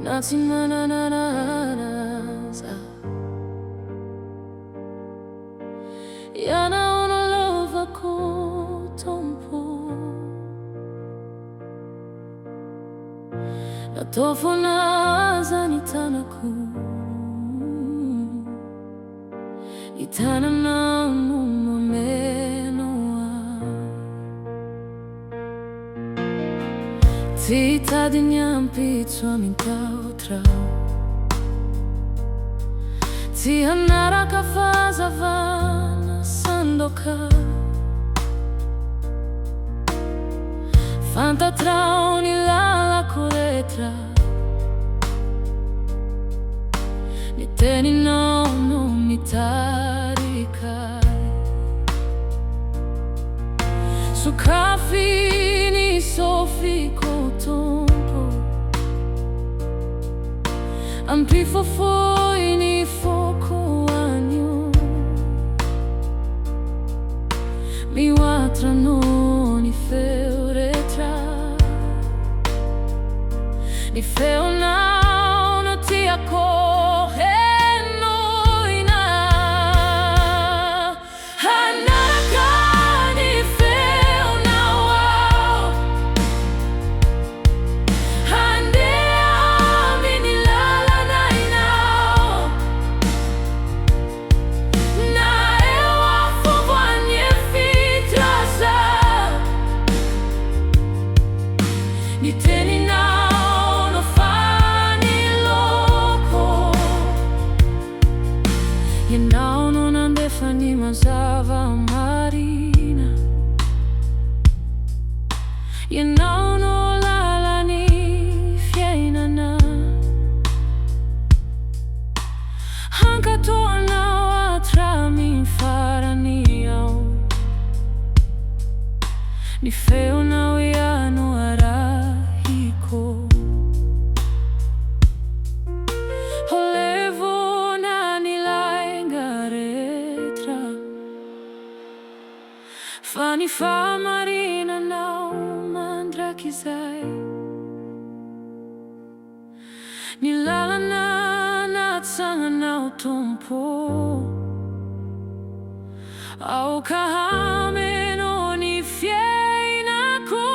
Natin mananasa yanaonolova ko tompo natofonaza ni tanako itananamo mamenoa tita di nyampitsua mintautrao ti Hanaraka fazavana sandoka fantatrao ni lalako letra ni Teniny no mitarikai sukafi ni sofi kotompo ampifofoi ni fokoanyo miwatrano ni feuretra ni Feonao no tiako hihaino no nandefa ni mazava marina hihaino no lalany fiainana hankatoanao hatramin'ny farany ao ny feonao ihany arahiko fa marina nao mandrakizay ni lalana natsagnanao tompo ao kahameno ni fiainako